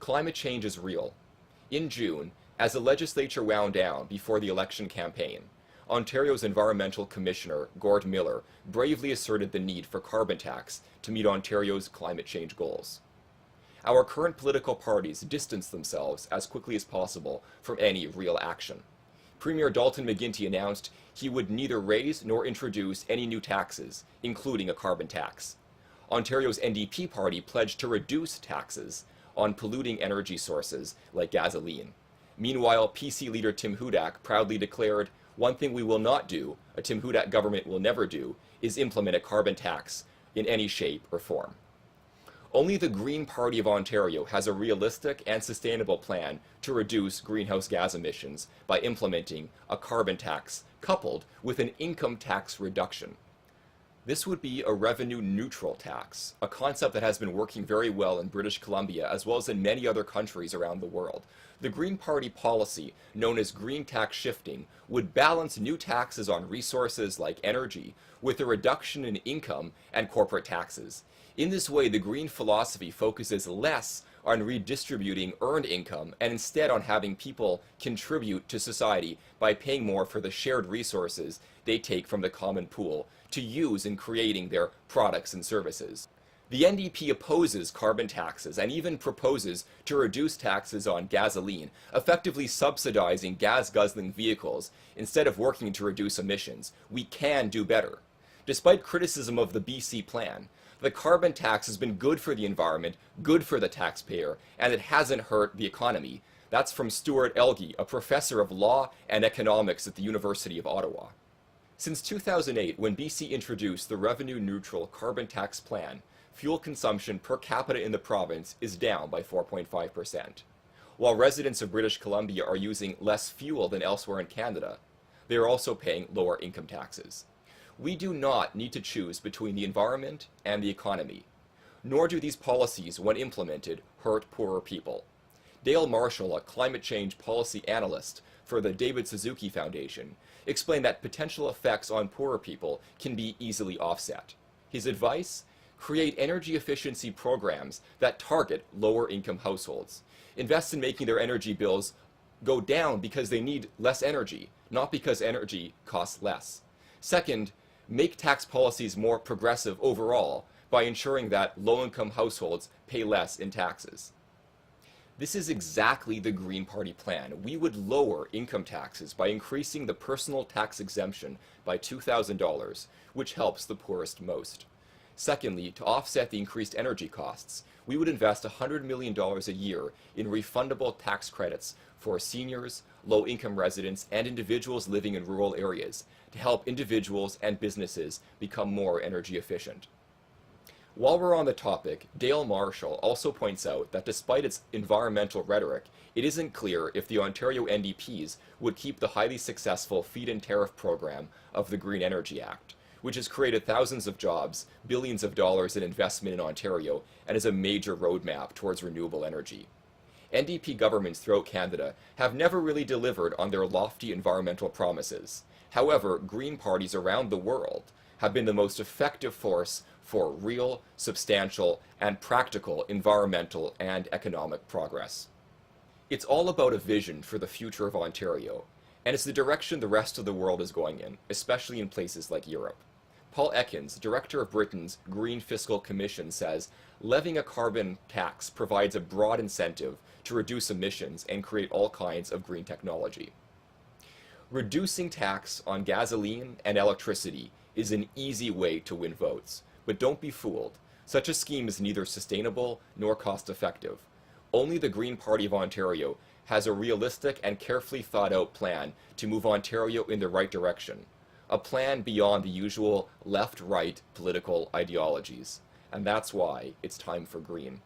Climate change is real. In June, as the legislature wound down before the election campaign, Ontario's Environmental Commissioner, Gord Miller, bravely asserted the need for carbon tax to meet Ontario's climate change goals. Our current political parties distance themselves as quickly as possible from any real action. Premier Dalton McGuinty announced he would neither raise nor introduce any new taxes, including a carbon tax. Ontario's NDP Party pledged to reduce taxes on polluting energy sources like gasoline. Meanwhile, PC leader Tim Hudak proudly declared, "One thing we will not do, a Tim Hudak government will never do, is implement a carbon tax in any shape or form." Only the Green Party of Ontario has a realistic and sustainable plan to reduce greenhouse gas emissions by implementing a carbon tax coupled with an income tax reduction. This would be a revenue-neutral tax, a concept that has been working very well in British Columbia as well as in many other countries around the world. The Green Party policy, known as green tax shifting, would balance new taxes on resources like energy with a reduction in income and corporate taxes. In this way, the Green philosophy focuses less on redistributing earned income and instead on having people contribute to society by paying more for the shared resources they take from the common pool to use in creating their products and services. The NDP opposes carbon taxes and even proposes to reduce taxes on gasoline, effectively subsidizing gas-guzzling vehicles instead of working to reduce emissions. We can do better. Despite criticism of the BC plan, the carbon tax has been good for the environment, good for the taxpayer, and it hasn't hurt the economy. That's from Stuart Elgie, a professor of law and economics at the University of Ottawa. Since 2008, when BC introduced the revenue-neutral carbon tax plan, fuel consumption per capita in the province is down by 4.5%. While residents of British Columbia are using less fuel than elsewhere in Canada, they are also paying lower income taxes. We do not need to choose between the environment and the economy, nor do these policies, when implemented, hurt poorer people. Dale Marshall, a climate change policy analyst for the David Suzuki Foundation, explained that potential effects on poorer people can be easily offset. His advice? Create energy efficiency programs that target lower income households. Invest in making their energy bills go down because they need less energy, not because energy costs less. Second, make tax policies more progressive overall by ensuring that low-income households pay less in taxes. This is exactly the Green Party plan. We would lower income taxes by increasing the personal tax exemption by $2,000, which helps the poorest most. Secondly, to offset the increased energy costs, we would invest $100 million a year in refundable tax credits for seniors, low-income residents, and individuals living in rural areas to help individuals and businesses become more energy efficient. While we're on the topic, Dale Marshall also points out that despite its environmental rhetoric, it isn't clear if the Ontario NDPs would keep the highly successful feed-in tariff program of the Green Energy Act, which has created thousands of jobs, billions of dollars in investment in Ontario, and is a major roadmap towards renewable energy. NDP governments throughout Canada have never really delivered on their lofty environmental promises. However, Green parties around the world have been the most effective force for real, substantial, and practical environmental and economic progress. It's all about a vision for the future of Ontario, and it's the direction the rest of the world is going in, especially in places like Europe. Paul Ekins, director of Britain's Green Fiscal Commission, says levying a carbon tax provides a broad incentive to reduce emissions and create all kinds of green technology. Reducing tax on gasoline and electricity is an easy way to win votes, but don't be fooled. Such a scheme is neither sustainable nor cost-effective. Only the Green Party of Ontario has a realistic and carefully thought-out plan to move Ontario in the right direction, a plan beyond the usual left-right political ideologies. And that's why it's time for Green.